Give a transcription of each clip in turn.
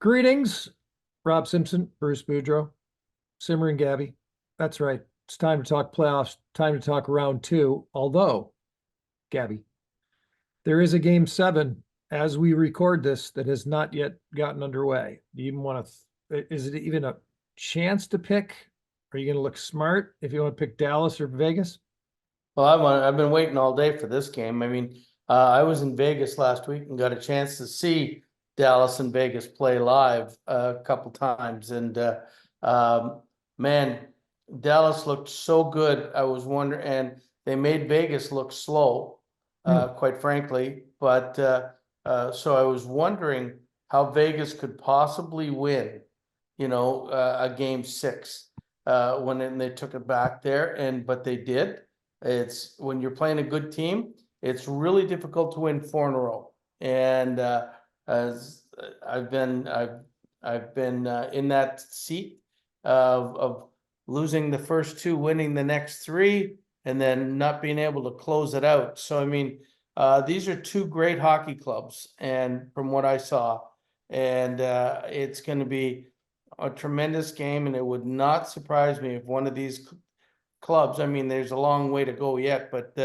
Greetings, Rob Simpson, Bruce Boudreau, Simmer and Gabby. That's right. It's time to talk playoffs, time to talk round two. Although, Gabby, there is a game seven as we record this that has not yet gotten underway. Do you even want to, is it even a chance to pick? Are you going to look smart if you want to pick Dallas or Vegas? Well, I've been waiting all day for this game. I was in Vegas last week and got a chance to see Dallas and Vegas play live a couple times, and man, Dallas looked so good. I was wondering, and they made Vegas look slow, quite frankly. But so I was wondering how Vegas could possibly win, a game six when they took it back there, but they did. It's when you're playing a good team, it's really difficult to win four in a row. And as I've been in that seat of losing the first two, winning the next three, and then not being able to close it out. So these are two great hockey clubs, and from what I saw, and it's going to be a tremendous game, and it would not surprise me if one of these clubs, there's a long way to go yet, but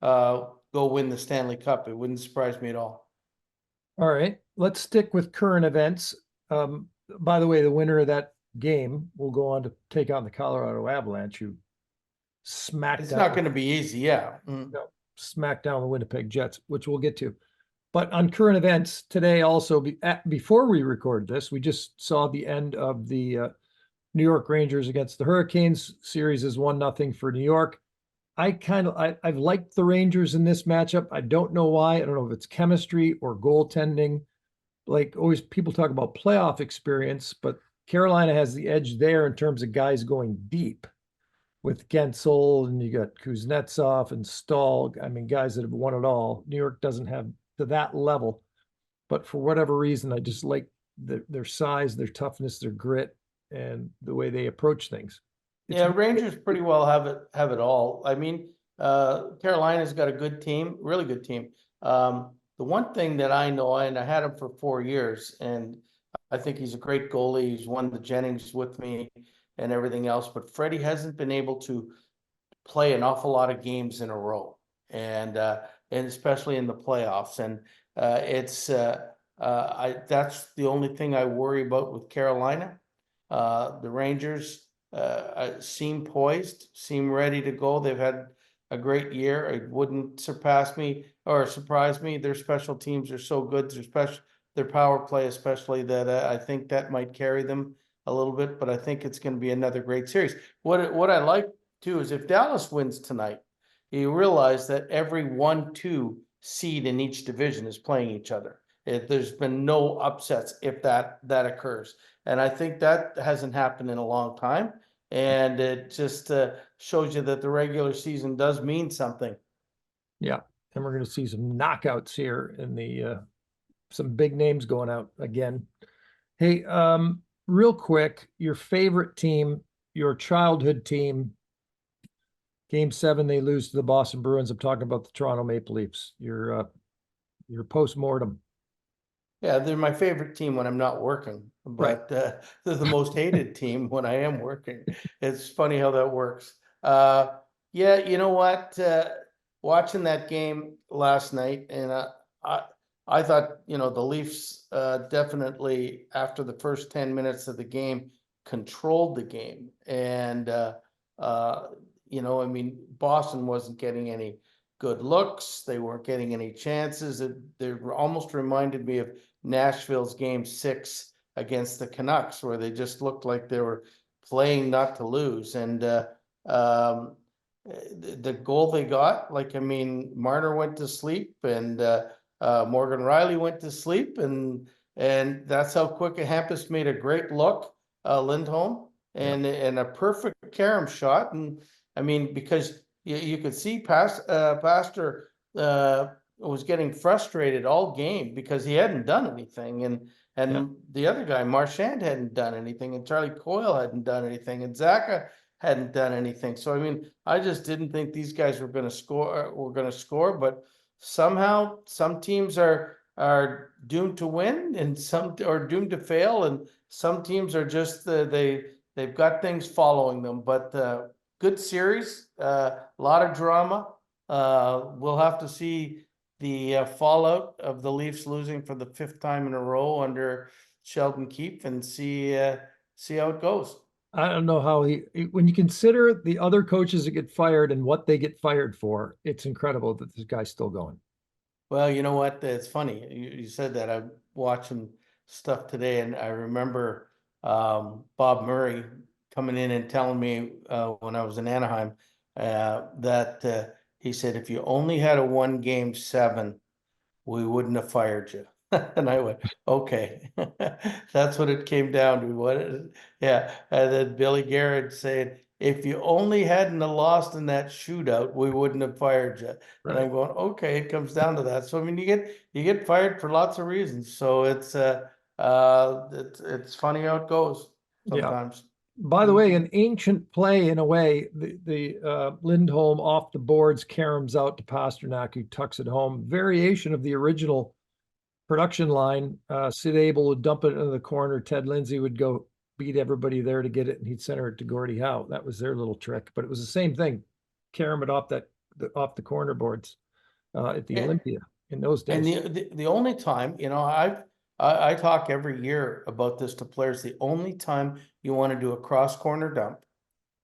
go win the Stanley Cup. It wouldn't surprise me at all. All right, let's stick with current events. By the way, the winner of that game will go on to take on the Colorado Avalanche, who smacked It's down. not going to be easy, yeah. No, smacked down the Winnipeg Jets, which we'll get to. But on current events today, also before we record this, we just saw the end of the New York Rangers against the Hurricanes. Series is 1-0 for New York. I've liked the Rangers in this matchup. I don't know why. I don't know if it's chemistry or goaltending. Like always, people talk about playoff experience, but Carolina has the edge there in terms of guys going deep with Gensel, and you got Kuznetsov and Stahl. Guys that have won it all. New York doesn't have to that level, but for whatever reason, I just like their size, their toughness, their grit, and the way they approach things. Rangers pretty well have it all. Carolina's got a good team, really good team. The one thing that I know, and I had him for 4 years, and I think he's a great goalie. He's won the Jennings with me and everything else, but Freddie hasn't been able to play an awful lot of games in a row, and especially in the playoffs. And that's the only thing I worry about with Carolina. The Rangers seem poised, seem ready to go. They've had a great year. It wouldn't surprise me. Their special teams are so good. Their power play, especially, that I think that might carry them a little bit. But I think it's going to be another great series. What I like too is if Dallas wins tonight, you realize that every 1-2 seed in each division is playing each other. There's been no upsets if that occurs. And I think that hasn't happened in a long time. And it just shows you that the regular season does mean something. Yeah. And we're going to see some knockouts here in the some big names going out again. Hey, real quick, your favorite team, your childhood team, game 7, they lose to the Boston Bruins. I'm talking about the Toronto Maple Leafs. Your post-mortem. Yeah, they're my favorite team when I'm not working, but they're the most hated team when I am working. It's funny how that works. Yeah, you know what? Watching that game last night, and I thought, the Leafs definitely, after the first 10 minutes of the game, controlled the game. And, Boston wasn't getting any good looks. They weren't getting any chances. They almost reminded me of Nashville's game 6 against the Canucks, where they just looked like they were playing not to lose. And the goal they got, Marner went to sleep, and Morgan Riley went to sleep, and that's how quick Hampus made a great look, Lindholm, and a perfect carom shot. And because you could see Pastor was getting frustrated all game because he hadn't done anything, and the other guy, Marchand, hadn't done anything, and Charlie Coyle hadn't done anything, and Zaka hadn't done anything. So I just didn't think these guys were going to score. But somehow some teams are are doomed to win and some are doomed to fail, and some teams are just they've got things following them. But good series, a lot of drama. We'll have to see the fallout of the Leafs losing for the 5th time in a row under Sheldon Keefe, and see how it goes. I don't know how when you consider the other coaches that get fired and what they get fired for, it's incredible that this guy's still going. Well, you know what? It's funny. You said that. I'm watching stuff today, and I remember Bob Murray coming in and telling me when I was in Anaheim that he said, if you only had a 1-game-7, we wouldn't have fired you. And I went, okay, that's what it came down to. Yeah. And then Billy Garrett said, if you only hadn't have lost in that shootout, we wouldn't have fired you. And I'm going, okay, it comes down to that. So I mean, you get fired for lots of reasons. So it's funny how it goes sometimes. By the way, an ancient play in a way, the Lindholm off the boards caroms out to Pasternak, who tucks it home. Variation of the original production line. Sid Abel would dump it into the corner. Ted Lindsay would go beat everybody there to get it, and he'd center it to Gordie Howe. That was their little trick, but it was the same thing. Carom it off the corner boards at the Olympia in those days. And the only time, I talk every year about this to players. The only time you want to do a cross corner dump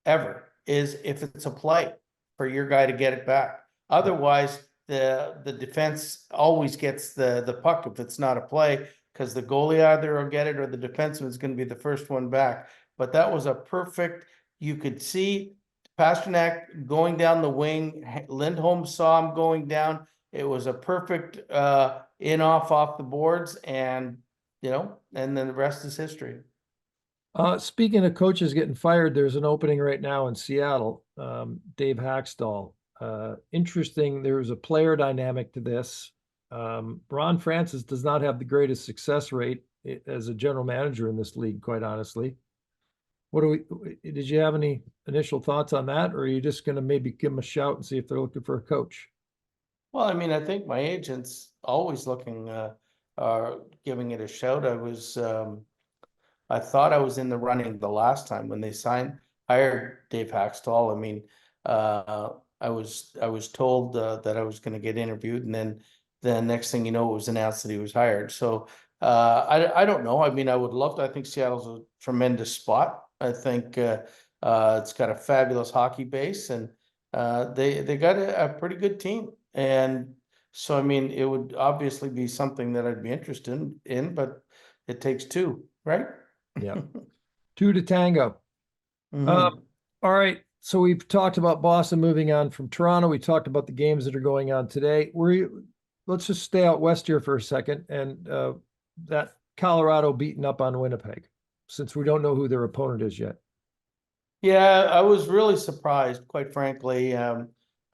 ever is if it's a play for your guy to get it back. Otherwise, the defense always gets the puck if it's not a play, because the goalie either will get it or the defenseman is going to be the first one back. But that was a perfect, you could see Pasternak going down the wing. Lindholm saw him going down. It was a perfect off the boards, and and then the rest is history. Speaking of coaches getting fired, there's an opening right now in Seattle. Dave Hakstol. Interesting. There's a player dynamic to this. Ron Francis does not have the greatest success rate as a general manager in this league, quite honestly. Did you have any initial thoughts on that, or are you just going to maybe give them a shout and see if they're looking for a coach? Well, I mean, I think my agent's always looking, giving it a shout. I thought I was in the running the last time when they hired Dave Hakstol. I mean, I was told that I was going to get interviewed, and then the next thing you know, it was announced that he was hired. So I don't know. I mean, I would love to. I think Seattle's a tremendous spot. I think it's got a fabulous hockey base, and they got a pretty good team. And so, I mean, it would obviously be something that I'd be interested in, but it takes two, right? Yeah. Two to tango. Mhm. All right. So we've talked about Boston moving on from Toronto. We talked about the games that are going on today. Let's just stay out west here for a second. And that Colorado beating up on Winnipeg, since we don't know who their opponent is yet. Yeah, I was really surprised, quite frankly,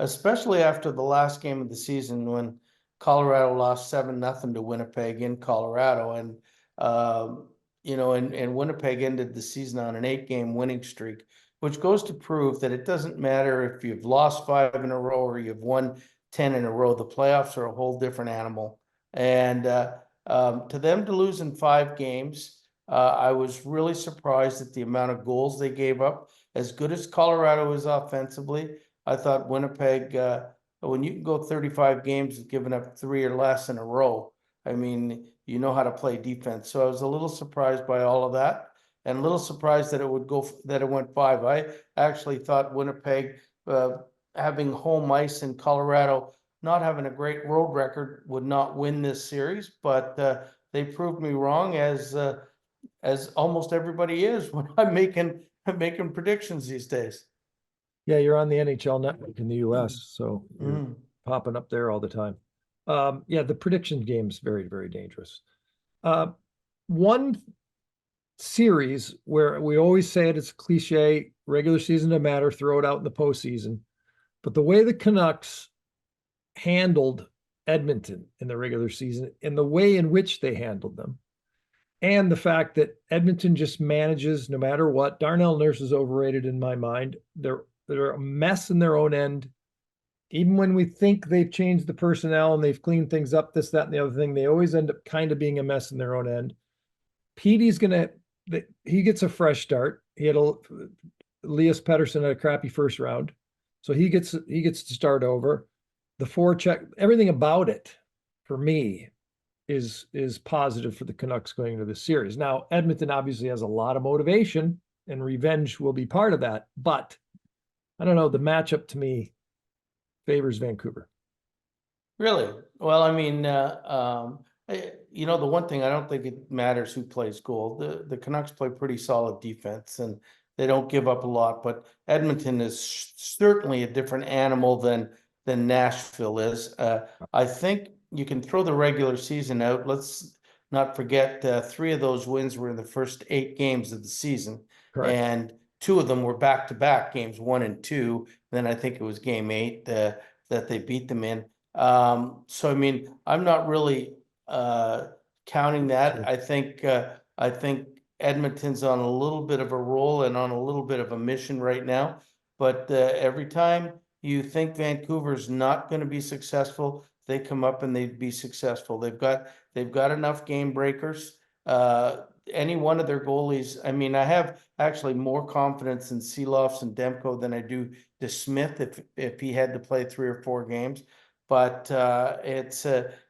especially after the last game of the season when Colorado lost 7-0 to Winnipeg in Colorado. And, and Winnipeg ended the season on an 8-game winning streak, which goes to prove that it doesn't matter if you've lost 5 in a row or you've won 10 in a row. The playoffs are a whole different animal. And to them to lose in 5 games, I was really surprised at the amount of goals they gave up. As good as Colorado is offensively, I thought Winnipeg, when you can go 35 games giving up 3 or less in a row, I mean, you know how to play defense. So I was a little surprised by all of that, and a little surprised that it went 5. I actually thought Winnipeg, having home ice in Colorado, not having a great road record, would not win this series, but they proved me wrong, as almost everybody is when I'm making predictions these days. Yeah, you're on the NHL network in the US, so you're popping up there all the time. Yeah, the prediction game is very, very dangerous. One series where we always say it's a cliche, regular season no matter, throw it out in the postseason. But the way the Canucks handled Edmonton in the regular season, and the way in which they handled them, and the fact that Edmonton just manages no matter what. Darnell Nurse is overrated in my mind. They're a mess in their own end. even when we think they've changed the personnel and they've cleaned things up, this, that, and the other thing, they always end up kind of being a mess in their own end. Petey's gonna, he gets a fresh start. He had Elias Pettersson had a crappy first round, so he gets to start over. The forecheck, everything about it, for me, is positive for the Canucks going into this series. Now, Edmonton obviously has a lot of motivation, and revenge will be part of that. But I don't know, the matchup to me favors Vancouver. Really? Well, I mean, you know, the one thing, I don't think it matters who plays goal. The Canucks play pretty solid defense and they don't give up a lot, but Edmonton is certainly a different animal than Nashville is. I think you can throw the regular season out. Let's not forget, 3 of those wins were in the first 8 games of the season. Correct. And 2 of them were back-to-back games, 1 and 2. Then I think it was game 8 that they beat them in. So I mean, I'm not really counting that. Sure. I think Edmonton's on a little bit of a roll and on a little bit of a mission right now. But every time you think Vancouver's not going to be successful, they come up and they'd be successful. They've got enough game breakers. Any one of their goalies. I mean, I have actually more confidence in Seeloffs and Demko than I do DeSmith if he had to play 3 or 4 games. But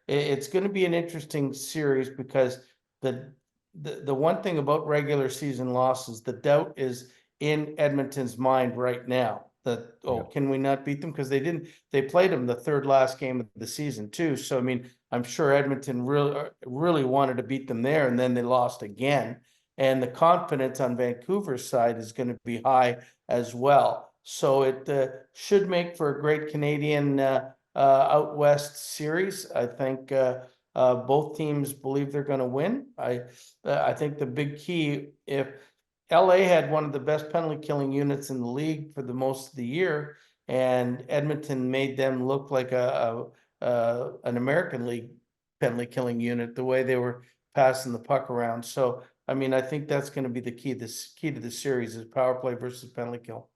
it's going to be an interesting series because the one thing about regular season losses, the doubt is in Edmonton's mind right now that, oh, can we not beat them? Because they played them the 3rd last game of the season too. So I mean, I'm sure Edmonton really wanted to beat them there, and then they lost again. And the confidence on Vancouver's side is going to be high as well. So it should make for a great Canadian out west series. I think both teams believe they're going to win. I think the big key, if LA had one of the best penalty killing units in the league for the most of the year, and Edmonton made them look like an American League penalty killing unit, the way they were passing the puck around. So I mean, I think that's going to be the key. Key to the series is power play versus penalty kill.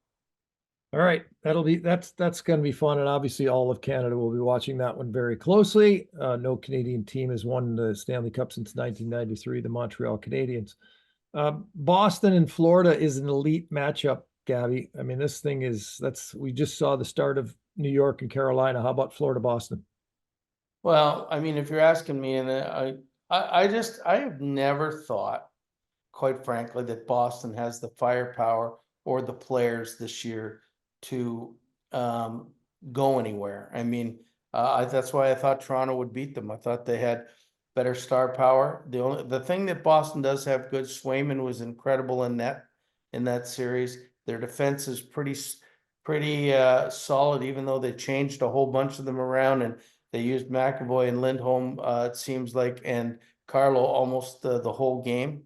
All right, that's going to be fun, and obviously all of Canada will be watching that one very closely. No Canadian team has won the Stanley Cup since 1993, the Montreal Canadiens. Boston and Florida is an elite matchup, Gabby. I mean, this thing we just saw the start of New York and Carolina. How about Florida, Boston? Well, I mean, if you're asking me, and I have never thought, quite frankly, that Boston has the firepower or the players this year to go anywhere. I mean, that's why I thought Toronto would beat them. I thought they had better star power. The thing that Boston does have good, Swayman was incredible in that series. Their defense is pretty solid, even though they changed a whole bunch of them around and they used McAvoy and Lindholm, it seems like, and Carlo almost the whole game.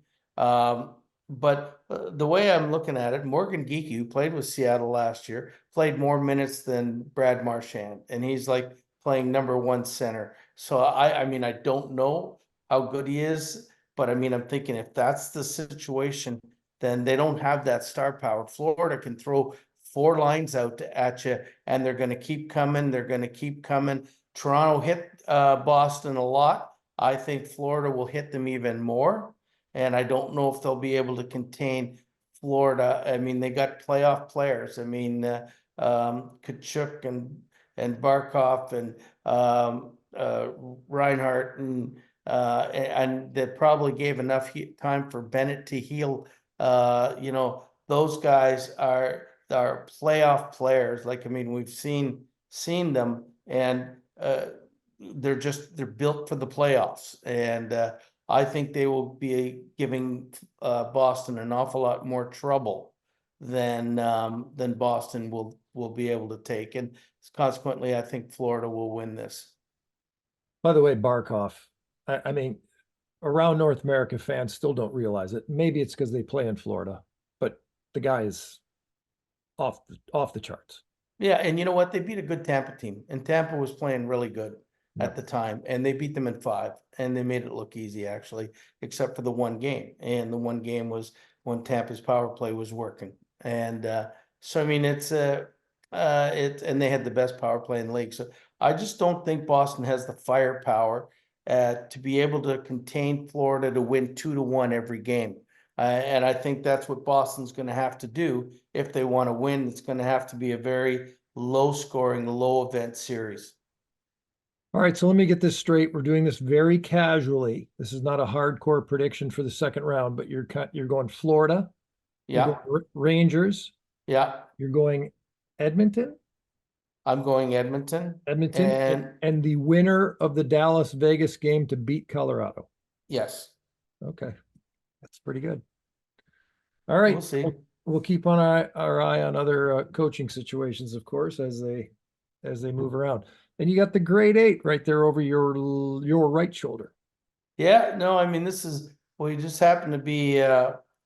But the way I'm looking at it, Morgan Geekie, who played with Seattle last year, played more minutes than Brad Marchand, and he's like playing #1 center. So I mean, I don't know how good he is, but I mean, I'm thinking if that's the situation, then they don't have that star power. Florida can throw 4 lines out at you, and they're going to keep coming. They're going to keep coming. Toronto hit Boston a lot. I think Florida will hit them even more. And I don't know if they'll be able to contain Florida. I mean, they got playoff players. I mean, Tkachuk and Barkov and Reinhart and they probably gave enough time for Bennett to heal. You know, those guys are playoff players. Like, I mean, we've seen them, and they're built for the playoffs. And I think they will be giving Boston an awful lot more trouble than Boston will be able to take. And consequently, I think Florida will win this. By the way, Barkov, I mean, around North America, fans still don't realize it. Maybe it's because they play in Florida, but the guy is off the charts. Yeah, and you know what? They beat a good Tampa team, and Tampa was playing really good Yep. at the time, and they beat them in 5, and they made it look easy, actually, except for the one game. And the one game was when Tampa's power play was working. And so, I mean, it's And they had the best power play in the league. So I just don't think Boston has the firepower to be able to contain Florida to win 2-1 every game. And I think that's what Boston's going to have to do if they want to win. It's going to have to be a very low scoring, low event series. All right, so let me get this straight. We're doing this very casually. This is not a hardcore prediction for the second round, but you're going Florida, you're Yeah, going Rangers, yeah. you're going Edmonton, I'm going Edmonton. Edmonton, And and the winner of the Dallas Vegas game to beat Colorado. yes, Okay, that's pretty good. All right, we'll see. we'll keep on our eye on other coaching situations, of course, as they move around. And you got the grade 8 right there over your right shoulder. Yeah, no, I mean, we just happen to be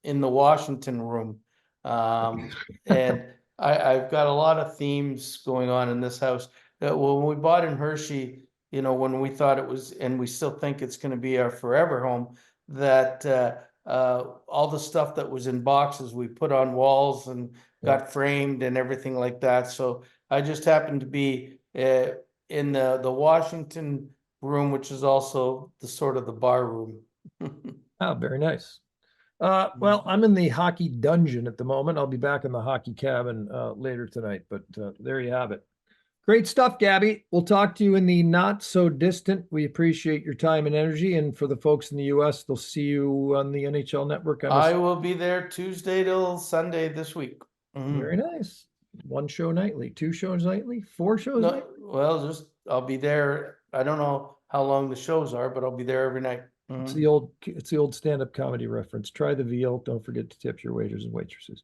in the Washington room. And I've got a lot of themes going on in this house. When we bought in Hershey, when we thought it was, and we still think it's going to be our forever home, that all the stuff that was in boxes we put on walls and got framed and everything like that. So I just happened to be in the Washington room, which is also the sort of the bar room. Oh, very nice. Well, I'm in the hockey dungeon at the moment. I'll be back in the hockey cabin later tonight, but there you have it. Great stuff, Gabby. We'll talk to you in the not so distant. We appreciate your time and energy. And for the folks in the US, they'll see you on the NHL network. I will be there Tuesday till Sunday this week. Very nice. 1 show nightly, 2 shows nightly, 4 shows No, nightly. well, I'll be there. I don't know how long the shows are, but I'll be there every night. It's the old stand-up comedy reference. Try the veal. Don't forget to tip your waiters and waitresses.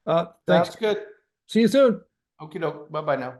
Thanks. Sounds good. See you soon. Okie doke. Bye bye now.